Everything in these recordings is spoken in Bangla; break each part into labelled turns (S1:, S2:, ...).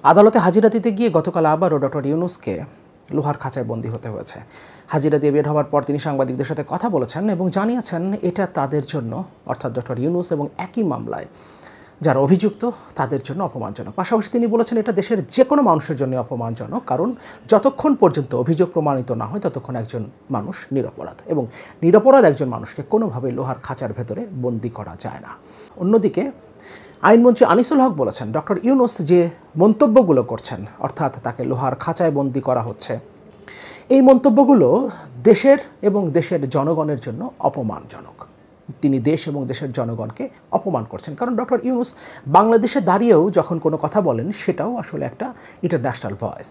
S1: আদালতে হাজিরা দিতে গিয়ে গতকাল আবারও ডক্টর ইউনূসকে লোহার খাঁচায় বন্দী হতে হয়েছে। হাজিরা দিয়ে বের হওয়ার পর তিনি সাংবাদিকদের সাথে কথা বলেছেন এবং জানিয়েছেন এটা তাদের জন্য, অর্থাৎ ডক্টর ইউনূস এবং একই মামলায় যারা অভিযুক্ত তাদের জন্য অপমানজনক। পাশাপাশি তিনি বলেছেন এটা দেশের যে কোনো মানুষের জন্য অপমানজনক, কারণ যতক্ষণ পর্যন্ত অভিযোগ প্রমাণিত না হয় ততক্ষণ একজন মানুষ নিরপরাধ, এবং নিরপরাধ একজন মানুষকে কোনোভাবে লোহার খাঁচার ভেতরে বন্দী করা যায় না। অন্যদিকে আইনমন্ত্রী আনিসুল হক বলেছেন ডক্টর ইউনূস যে মন্তব্যগুলো করছেন, অর্থাৎ তাকে লোহার খাঁচায় বন্দী করা হচ্ছে, এই মন্তব্যগুলো দেশের এবং দেশের জনগণের জন্য অপমানজনক। তিনি দেশ এবং দেশের জনগণকে অপমান করছেন, কারণ ডক্টর ইউনূস বাংলাদেশে দাঁড়িয়েও যখন কোনো কথা বলেন সেটাও আসলে একটা ইন্টারন্যাশনাল ভয়েস,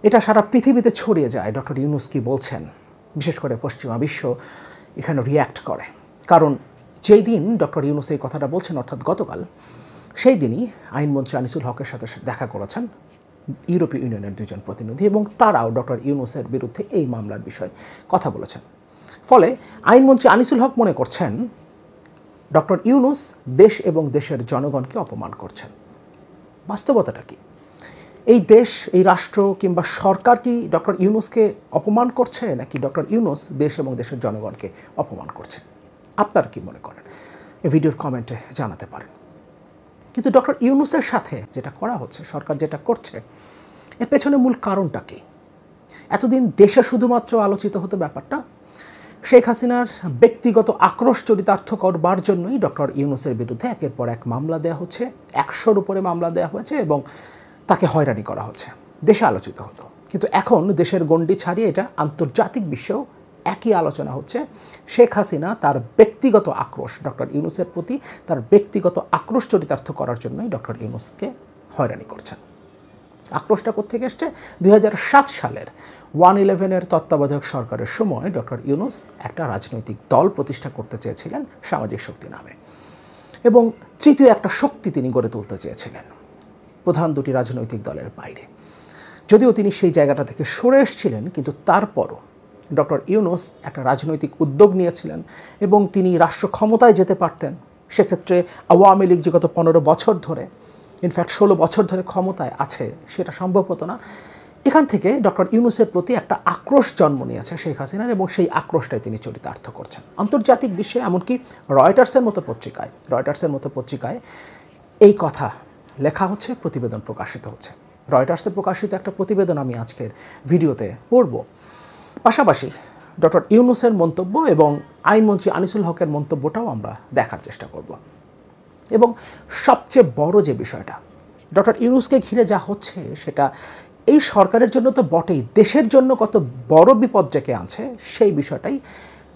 S1: এটা সারা পৃথিবীতে ছড়িয়ে যায় ডক্টর ইউনূস কি বলছেন, বিশেষ করে পশ্চিমা বিশ্ব এখানে রিয়্যাক্ট করে। কারণ যেই দিন ডক্টর ইউনূস এই কথাটা বলছেন, অর্থাৎ গতকাল, সেই দিনই আইনমন্ত্রী আনিসুল হকের সাথে দেখা করেছেন ইউরোপীয় ইউনিয়নের দুজন প্রতিনিধি, এবং তারাও ডক্টর ইউনূসের বিরুদ্ধে এই মামলার বিষয়ে কথা বলেছেন। ফলে আইনমন্ত্রী আনিসুল হক মনে করছেন ডক্টর ইউনূস দেশ এবং দেশের জনগণকে অপমান করছেন। বাস্তবতাটা কি? এই দেশ, এই রাষ্ট্র কিংবা সরকার কি ডক্টর ইউনূসকে অপমান করছে, নাকি ডক্টর ইউনূস দেশ এবং দেশের জনগণকে অপমান করছে? আপনার কি মনে করেন? এই ভিডিওর কমেন্টে জানাতে পারেন। কিন্তু ডক্টর ইউনূসের সাথে যেটা করা হচ্ছে, সরকার যেটা করছে, এর পেছনে মূল কারণটা কি? এতদিন দেশে শুধুমাত্র আলোচিত হতো ব্যাপারটা শেখ হাসিনার ব্যক্তিগত আক্রোশ চরিতার্থ করবার জন্যই ডক্টর ইউনূসের বিরুদ্ধে একের পর এক মামলা দেওয়া হচ্ছে, 100-র উপরে মামলা দেওয়া হয়েছে এবং তাকে হয়রানি করা হচ্ছে, দেশে আলোচিত হতো। কিন্তু এখন দেশের গণ্ডি ছাড়িয়ে এটা আন্তর্জাতিক বিশ্বেও একই আলোচনা হচ্ছে। শেখ হাসিনা তার ব্যক্তিগত আক্রোশ ডক্টর ইউনূসের প্রতি, তার ব্যক্তিগত আক্রোশ চরিতার্থ করার জন্যই ডক্টর ইউনূসকে হয়রানি করছেন। আক্রোশটা কোত্থেকে এসছে? 2007 সালের 111-এর তত্ত্বাবধায়ক সরকারের সময় ডক্টর ইউনূস একটা রাজনৈতিক দল প্রতিষ্ঠা করতে চেয়েছিলেন সামাজিক শক্তি নামে, এবং তৃতীয় একটা শক্তি তিনি গড়ে তুলতে চেয়েছিলেন প্রধান দুটি রাজনৈতিক দলের বাইরে। যদিও তিনি সেই জায়গাটা থেকে সরে এসেছিলেন, কিন্তু তারপরও ডক্টর ইউনূস একটা রাজনৈতিক উদ্যোগ নিয়েছিলেন এবং তিনি রাষ্ট্র ক্ষমতায় যেতে পারতেন। সেক্ষেত্রে আওয়ামী লীগ যে গত 15 বছর ধরে, ইনফ্যাক্ট 16 বছর ধরে ক্ষমতায় আছে, সেটা সম্ভব হতো না। এখান থেকে ডক্টর ইউনূসের প্রতি একটা আক্রোশ জন্ম নিয়েছে শেখ হাসিনার, এবং সেই আক্রোশটাই তিনি চরিতার্থ করছেন আন্তর্জাতিক বিশ্বে। এমনকি রয়টার্সের মতো পত্রিকায় এই কথা লেখা হচ্ছে, প্রতিবেদন প্রকাশিত হচ্ছে। রয়টার্সে প্রকাশিত একটা প্রতিবেদন আমি আজকের ভিডিওতে পড়ব। পাশাপাশি ডক্টর ইউনূসের মন্তব্য এবং আইনমন্ত্রী আনিসুল হকের মন্তব্যটাও আমরা দেখার চেষ্টা করব। এবং সবচেয়ে বড় যে বিষয়টা ডক্টর ইউনূসকে ঘিরে যা হচ্ছে, সেটা এই সরকারের জন্য তো বটেই, দেশের জন্য কত বড় বিপদ ডেকে আনছে সেই বিষয়টাই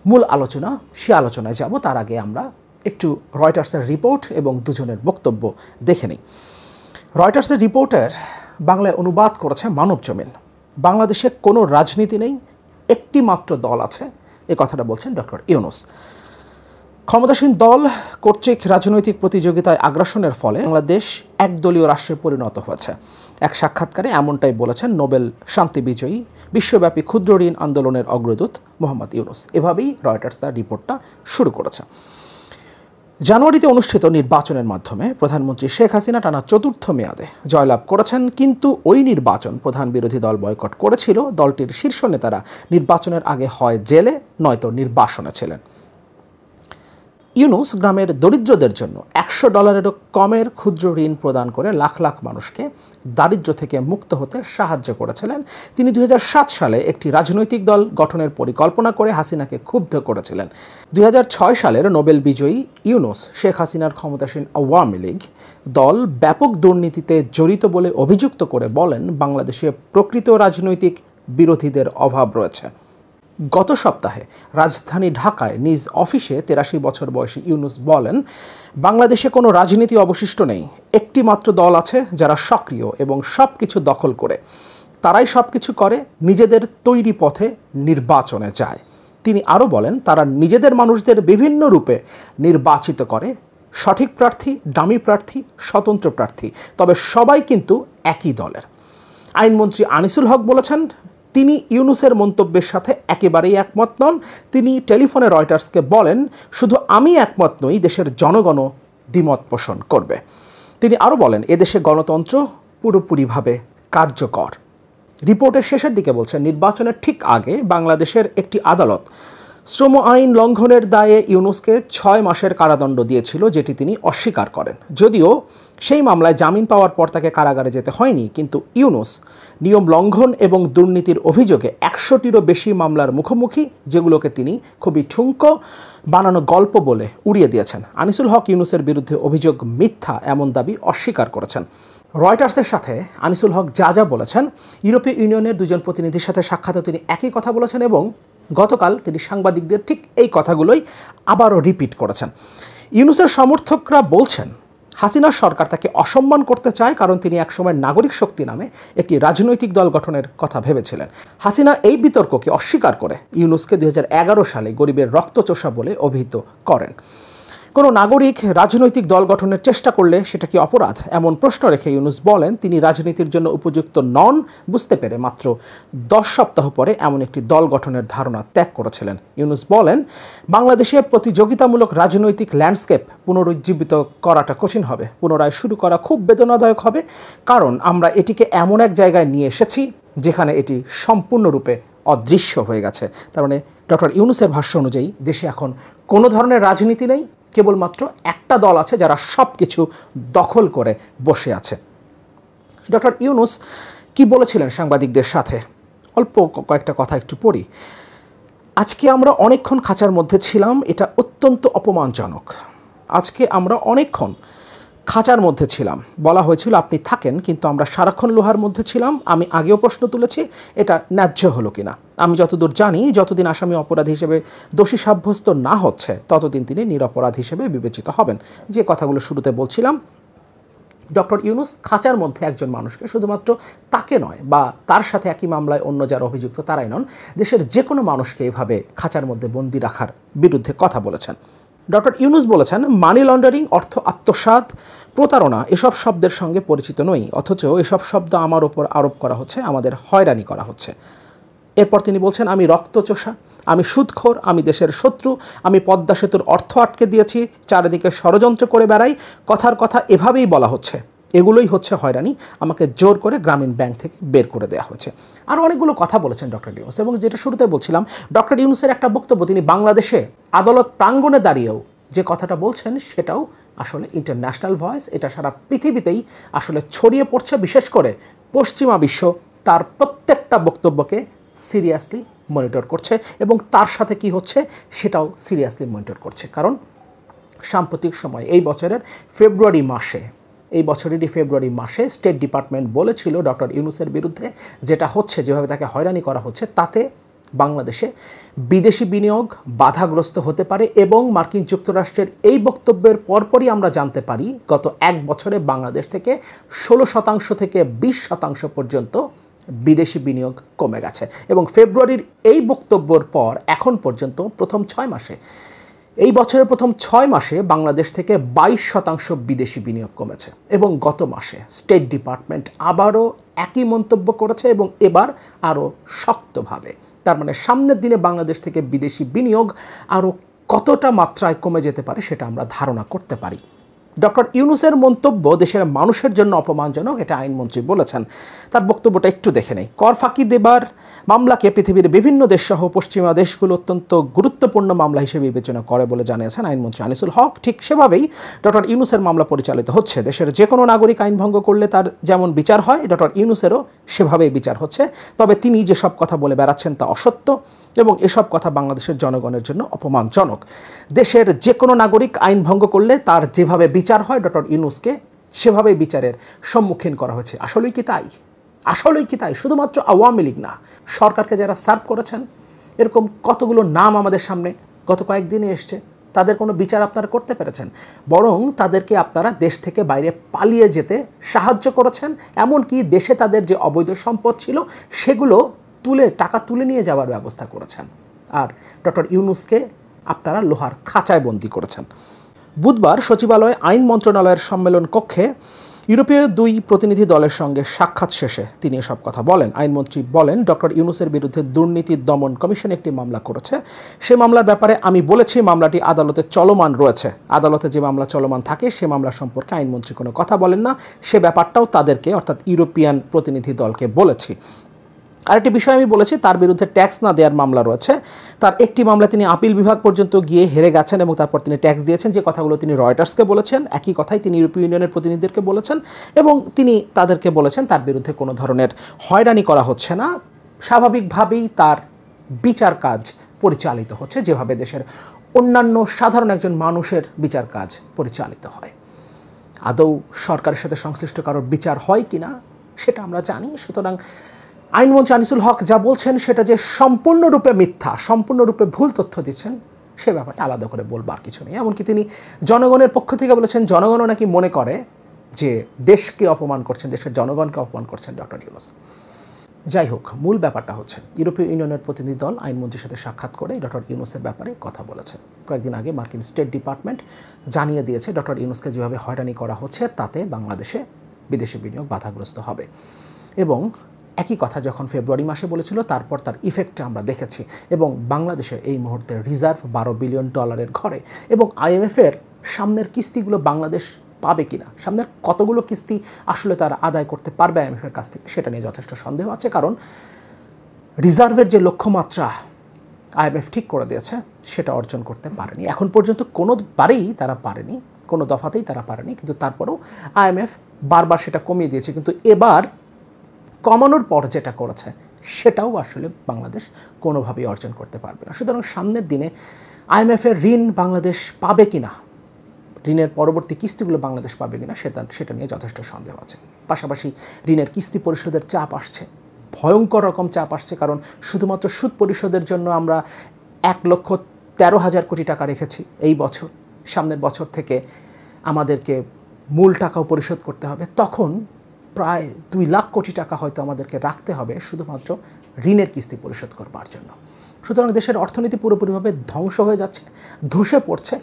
S1: মূল আলোচনা। সে আলোচনায় যাব, তার আগে আমরা একটু রয়টার্সের রিপোর্ট এবং দুজনের বক্তব্য দেখে নিই। রয়টার্সের রিপোর্টের বাংলায় অনুবাদ করেছে মানব জমিন। বাংলাদেশে কোনো রাজনীতি নেই, একটি মাত্র দল আছে, এ কথাটা বলছেন ডক্টর ইউনূস। ক্ষমতাসীন দল কর্তৃক রাজনৈতিক প্রতিযোগিতায় আগ্রাসনের ফলে বাংলাদেশ একদলীয় রাষ্ট্রে পরিণত হয়েছে। এক সাক্ষাৎকারে এমনটাই বলেছেন নোবেল শান্তি বিজয়ী বিশ্বব্যাপী ক্ষুদ্র ঋণ আন্দোলনের অগ্রদূত মোহাম্মদ ইউনূস। এভাবেই রয়টার্স তার রিপোর্টটা শুরু করেছে। জানুয়ারিতে অনুষ্ঠিত নির্বাচনের মাধ্যমে প্রধানমন্ত্রী শেখ হাসিনা টানা 4র্থ মেয়াদে জয়লাভ করেছেন, কিন্তু ওই নির্বাচন প্রধান বিরোধী দল বয়কট করেছিল। দলটির শীর্ষ নেতারা নির্বাচনের আগে হয় জেলে, নয়তো নির্বাসনে ছিলেন। ইউনূস গ্রামের দরিদ্রদের জন্য $100-এরও কমের ক্ষুদ্র ঋণ প্রদান করে লাখ লাখ মানুষকে দারিদ্র্য থেকে মুক্ত হতে সাহায্য করেছিলেন। তিনি 2007 সালে একটি রাজনৈতিক দল গঠনের পরিকল্পনা করে হাসিনাকে ক্ষুব্ধ করেছিলেন। 2006 সালের নোবেল বিজয়ী ইউনূস শেখ হাসিনার ক্ষমতাসীন আওয়ামী লীগ দল ব্যাপক দুর্নীতিতে জড়িত বলে অভিযুক্ত করে বলেন, বাংলাদেশে প্রকৃত রাজনৈতিক বিরোধীদের অভাব রয়েছে। গত সপ্তাহে রাজধানী ঢাকায় নিজ অফিসে 83 বছর বয়সী ইউনূস বলেন, বাংলাদেশে কোনো রাজনীতি অবশিষ্ট নেই, একটি মাত্র দল আছে যারা সক্রিয় এবং সব কিছু দখল করে। তারাই সব কিছু করে, নিজেদের তৈরি পথে নির্বাচনে যায়। তিনি আরও বলেন, তারা নিজেদের মানুষদের বিভিন্ন রূপে নির্বাচিত করে, সঠিক প্রার্থী, ডামি প্রার্থী, স্বতন্ত্র প্রার্থী, তবে সবাই কিন্তু একই দলের। আইনমন্ত্রী আনিসুল হক বলেছেন, তিনি ইউনূসের মন্তব্যের সাথে একেবারেই একমত নন। তিনি টেলিফোনে রয়টার্সকে বলেন, শুধু আমি একমত নই, দেশের জনগণও দ্বিমত পোষণ করবে। তিনি আরও বলেন, এদেশে গণতন্ত্র পুরোপুরিভাবে কার্যকর। রিপোর্টের শেষের দিকে বলছেন, নির্বাচনের ঠিক আগে বাংলাদেশের একটি আদালত শ্রম আইন লঙ্ঘনের দায়ে ইউনূসকে 6 মাসের কারাদণ্ড দিয়েছিল, যেটি তিনি অস্বীকার করেন। যদিও সেই মামলায় জামিন পাওয়ার পর তাকে কারাগারে যেতে হয়নি, কিন্তু ইউনূস নিয়ম লঙ্ঘন এবং দুর্নীতির অভিযোগে 100টিরও বেশি মামলার মুখোমুখি, যেগুলোকে তিনি খুবই ঠুনকো বানানো গল্প বলে উড়িয়ে দিয়েছেন। আনিসুল হক ইউনূসের বিরুদ্ধে অভিযোগ মিথ্যা এমন দাবি অস্বীকার করেছেন। রয়টার্সের সাথে আনিসুল হক যা বলেছেন, ইউরোপীয় ইউনিয়নের 2জন প্রতিনিধির সাথে সাক্ষাতে তিনি একই কথা বলেছেন এবং গতকাল তিনি সাংবাদিকদের ঠিক এই কথাগুলোই আবারও রিপিট করেছেন। ইউনূসের সমর্থকরা বলছেন, হাসিনার সরকার তাকে অসম্মান করতে চায়, কারণ তিনি একসময় নাগরিক শক্তি নামে একটি রাজনৈতিক দল গঠনের কথা ভেবেছিলেন। হাসিনা এই বিতর্ককে অস্বীকার করে ইউনূসকে 2011 সালে গরিবের রক্তচোষা বলে অভিহিত করেন। কোনো নাগরিক রাজনৈতিক দল গঠনের চেষ্টা করলে সেটা কি অপরাধ, এমন প্রশ্ন রেখে ইউনূস বলেন তিনি রাজনীতির জন্য উপযুক্ত নন বুঝতে পেরে মাত্র 10 সপ্তাহ পরে এমন একটি দল গঠনের ধারণা ত্যাগ করেছিলেন। ইউনূস বলেন, বাংলাদেশে প্রতিযোগিতামূলক রাজনৈতিক ল্যান্ডস্কেপ পুনরুজ্জীবিত করাটা কঠিন হবে, পুনরায় শুরু করা খুব বেদনাদায়ক হবে, কারণ আমরা এটিকে এমন এক জায়গায় নিয়ে এসেছি যেখানে এটি সম্পূর্ণরূপে অদৃশ্য হয়ে গেছে। তার মানে ডক্টর ইউনূসের ভাষ্য অনুযায়ী দেশে এখন কোনো ধরনের রাজনীতি নেই, কেবলমাত্র একটা দল আছে যারা সব কিছু দখল করে বসে আছে। ডক্টর ইউনূস কি বলেছিলেন সাংবাদিকদের সাথে, অল্প কয়েকটা কথা একটু পড়ি। আজকে আমরা অনেকক্ষণ খাঁচার মধ্যে ছিলাম, এটা অত্যন্ত অপমানজনক। আজকে আমরা অনেকক্ষণ খাঁচার মধ্যে ছিলাম, বলা হয়েছিল আপনি থাকেন, কিন্তু আমরা সারাক্ষণ লোহার মধ্যে ছিলাম। আমি আগেও প্রশ্ন তুলেছি, এটা ন্যায্য হলো কিনা। আমি যতদূর জানি, যতদিন আসামি অপরাধী হিসেবে দোষী সাব্যস্ত না হচ্ছে ততদিন তিনি নিরপরাধ হিসেবে বিবেচিত হবেন। যে কথাগুলো শুরুতে বলছিলাম, ডক্টর ইউনূস খাঁচার মধ্যে একজন মানুষকে, শুধুমাত্র তাকে নয় বা তার সাথে একই মামলায় অন্য যারা অভিযুক্ত তারাই নন, দেশের যে কোনো মানুষকে এভাবে খাঁচার মধ্যে বন্দি রাখার বিরুদ্ধে কথা বলেছেন। ডক্টর ইউনূস বলেছেন, মানি লন্ডারিং, অর্থ আত্মসাৎ, প্রতারণা এসব শব্দের সঙ্গে পরিচিত নই, অথচ এসব শব্দ আমার ওপর আরোপ করা হচ্ছে, আমাদের হয়রানি করা হচ্ছে। এরপর তিনি বলছেন, আমি রক্তচোষা, আমি সুদখোর, আমি দেশের শত্রু, আমি পদ্মা সেতুর অর্থ আটকে দিয়েছি, চারিদিকে ষড়যন্ত্র করে বেড়াই, কথার কথা এভাবেই বলা হচ্ছে, এগুলোই হচ্ছে হয়রানি, আমাকে জোর করে গ্রামীণ ব্যাংক থেকে বের করে দেওয়া হয়েছে। আরও অনেকগুলো কথা বলেছেন ডক্টর ইউনূস, এবং যেটা শুরুতে বলছিলাম, ডক্টর ইউনূসের একটা বক্তব্য, তিনি বাংলাদেশে আদালত প্রাঙ্গণে দাঁড়িয়েও যে কথাটা বলছেন সেটাও আসলে ইন্টারন্যাশনাল ভয়েস, এটা সারা পৃথিবীতেই আসলে ছড়িয়ে পড়ছে। বিশেষ করে পশ্চিমা বিশ্ব তার প্রত্যেকটা বক্তব্যকে সিরিয়াসলি মনিটর করছে এবং তার সাথে কি হচ্ছে সেটাও সিরিয়াসলি মনিটর করছে। কারণ সাম্প্রতিক সময় এই বছরেরই ফেব্রুয়ারি মাসে স্টেট ডিপার্টমেন্ট বলেছিল ডক্টর ইউনূসের বিরুদ্ধে যেটা হচ্ছে, যেভাবে তাকে হয়রানি করা হচ্ছে, তাতে বাংলাদেশে বিদেশি বিনিয়োগ বাধাগ্রস্ত হতে পারে। এবং মার্কিন যুক্তরাষ্ট্রের এই বক্তব্যের পরপরই আমরা জানতে পারি গত 1 বছরে বাংলাদেশ থেকে 16% থেকে 20% পর্যন্ত বিদেশি বিনিয়োগ কমে গেছে। এবং ফেব্রুয়ারির এই বক্তব্যের পর এখন পর্যন্ত এই বছরের প্রথম 6 মাসে বাংলাদেশ থেকে 22% বিদেশি বিনিয়োগ কমেছে। এবং গত মাসে স্টেট ডিপার্টমেন্ট আবারও একই মন্তব্য করেছে এবং এবার আরও শক্তভাবে। তার মানে সামনের দিনে বাংলাদেশ থেকে বিদেশি বিনিয়োগ আরও কতটা মাত্রায় কমে যেতে পারে সেটা আমরা ধারণা করতে পারি। ডক্টর ইউনূসের মন্তব্য দেশের মানুষের জন্য অপমানজনক, এটা আইনমন্ত্রী বলেছেন। তার বক্তব্যটা একটু দেখে নেই। কর ফাঁকি দেবার মামলাকে পৃথিবীর বিভিন্ন দেশসহ পশ্চিমা দেশগুলো অত্যন্ত গুরুত্বপূর্ণ মামলা হিসেবে বিবেচনা করে বলে জানিয়েছেন আইনমন্ত্রী আনিসুল হক। ঠিক সেভাবেই ডক্টর ইউনূসের মামলা পরিচালিত হচ্ছে। দেশের যে কোনো নাগরিক আইন ভঙ্গ করলে তার যেমন বিচার হয়, ডক্টর ইউনূসেরও সেভাবেই বিচার হচ্ছে। তবে তিনি যেসব কথা বলে বেড়াচ্ছেন তা অসত্য এবং এসব কথা বাংলাদেশের জনগণের জন্য অপমানজনক। দেশের যে কোনো নাগরিক আইন ভঙ্গ করলে তার যেভাবে বিচার হয়, ডক্টর ইউনূসকে সেভাবেই বিচারের সম্মুখীন করা হয়েছে। আসলেই কি তাই? শুধুমাত্র আওয়ামী লীগ না, সরকারকে যারা সার্ভ করেছেন, এরকম কতগুলো নাম আমাদের সামনে গত কয়েকদিনে এসছে, তাদের কোনো বিচার আপনারা করতে পেরেছেন? বরং তাদেরকে আপনারা দেশ থেকে বাইরে পালিয়ে যেতে সাহায্য করেছেন। এমনকি দেশে তাদের যে অবৈধ সম্পদ ছিল সেগুলো টাকা তুলে নিয়ে যাওয়ার ব্যবস্থা করেছেন। আর ডক্টর ইউনূসকে আপনারা লোহার খাঁচায় বন্দী করেছেন। বুধবার সচিবালয়ে আইন মন্ত্রণালয়ের সম্মেলন কক্ষে ইউরোপীয় দুই প্রতিনিধি দলের সঙ্গে সাক্ষাৎ শেষে তিনি এসব কথা বলেন। আইনমন্ত্রী বলেন, ডক্টর ইউনূসের বিরুদ্ধে দুর্নীতি দমন কমিশন একটি মামলা করেছে। সে মামলার ব্যাপারে আমি বলেছি মামলাটি আদালতে চলমান রয়েছে। আদালতে যে মামলা চলমান থাকে সে মামলা সম্পর্কে আইনমন্ত্রী কোনো কথা বলেন না। সে ব্যাপারটাও তাদেরকে অর্থাৎ ইউরোপিয়ান প্রতিনিধি দলকে বলেছি। আরেকটি বিষয় আমি বলেছি, তার বিরুদ্ধে ট্যাক্স না দেওয়ার মামলা রয়েছে। তার একটি মামলা তিনি আপিল বিভাগ পর্যন্ত গিয়ে হেরে গেছেন এবং তারপর তিনি ট্যাক্স দিয়েছেন। যে কথাগুলো তিনি রয়টার্সকে বলেছেন, একই কথাই তিনি ইউরোপীয় ইউনিয়নের প্রতিনিধিদেরকে বলেছেন এবং তিনি তাদেরকে বলেছেন তার বিরুদ্ধে কোনো ধরনের হয়রানি করা হচ্ছে না, স্বাভাবিকভাবেই তার বিচার কাজ পরিচালিত হচ্ছে যেভাবে দেশের অন্যান্য সাধারণ একজন মানুষের বিচার কাজ পরিচালিত হয়। আদৌ সরকারের সাথে সংশ্লিষ্ট কারোর বিচার হয় কিনা সেটা আমরা জানি। সুতরাং আইনমন্ত্রী আনিসুল হক যা বলছেন সেটা যে সম্পূর্ণরূপে মিথ্যা, সম্পূর্ণরূপে ভুল তথ্য দিচ্ছেন, সে ব্যাপারটা আলাদা করে বলবার কিছু নেই। এমনকি তিনি জনগণের পক্ষ থেকে বলেছেন জনগণও নাকি মনে করে যে দেশকে অপমান করছেন, দেশের জনগণকে অপমান করছেন ডক্টর ইউনূস। যাই হোক, মূল ব্যাপারটা হচ্ছে ইউরোপীয় ইউনিয়নের প্রতিনিধি দল আইনমন্ত্রীর সাথে সাক্ষাৎ করে ডক্টর ইউনূসের ব্যাপারে কথা বলেছে। কয়েকদিন আগে মার্কিন স্টেট ডিপার্টমেন্ট জানিয়ে দিয়েছে ডক্টর ইউনূসকে যেভাবে হয়রানি করা হচ্ছে তাতে বাংলাদেশে বিদেশি বিনিয়োগ বাধাগ্রস্ত হবে। এবং একই কথা যখন ফেব্রুয়ারি মাসে বলেছিল তারপর তার ইফেক্টটা আমরা দেখেছি। এবং বাংলাদেশে এই মুহূর্তে রিজার্ভ $12 বিলিয়ন ঘরে এবং আইএমএফের সামনের কিস্তিগুলো বাংলাদেশ পাবে কিনা, সামনের কতগুলো কিস্তি আসলে তারা আদায় করতে পারবে আইএমএফের কাছ থেকে, সেটা নিয়ে যথেষ্ট সন্দেহ আছে। কারণ রিজার্ভের যে লক্ষ্যমাত্রা আইএমএফ ঠিক করে দিয়েছে সেটা অর্জন করতে পারেনি এখন পর্যন্ত, কোনোবারেই তারা পারেনি, কোনো দফাতেই তারা পারেনি। কিন্তু তারপরেও আইএমএফ বারবার সেটা কমিয়ে দিয়েছে। কিন্তু এবার কমানোর পর যেটা করেছে সেটাও আসলে বাংলাদেশ কোনোভাবেই অর্জন করতে পারবে না। সুতরাং সামনের দিনে আইএমএফের ঋণ বাংলাদেশ পাবে কিনা, ঋণের পরবর্তী কিস্তিগুলো বাংলাদেশ পাবে কিনা সেটা নিয়ে যথেষ্ট সন্দেহ আছে। পাশাপাশি ঋণের কিস্তি পরিশোধের চাপ আসছে, ভয়ঙ্কর রকম চাপ আসছে। কারণ শুধুমাত্র সুদ পরিশোধের জন্য আমরা 1,13,000 কোটি টাকা রেখেছি এই বছর। সামনের বছর থেকে আমাদেরকে মূল টাকাও পরিশোধ করতে হবে, তখন প্রায় 2 লাখ কোটি টাকা হয়তো আমাদেরকে রাখতে হবে শুধুমাত্র ঋণের কিস্তি পরিশোধ করবার জন্য। সুতরাং দেশের অর্থনীতি পুরোপুরিভাবে ধ্বংস হয়ে যাচ্ছে, ধসে পড়ছে।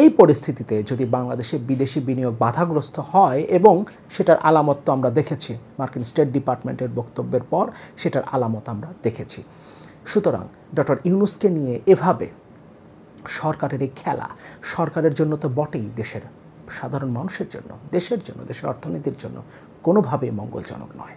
S1: এই পরিস্থিতিতে যদি বাংলাদেশে বিদেশি বিনিয়োগ বাধাগ্রস্ত হয়, এবং সেটার আলামত তো আমরা দেখেছি মার্কিন স্টেট ডিপার্টমেন্টের বক্তব্যের পর, সেটার আলামত আমরা দেখেছি। সুতরাং ডক্টর ইউনূসকে নিয়ে এভাবে সরকারের এই খেলা সরকারের জন্য তো বটেই, দেশের সাধারণ মানুষের জন্য, দেশের জন্য, দেশের অর্থনীতির জন্য কোনোভাবেই মঙ্গলজনক নয়।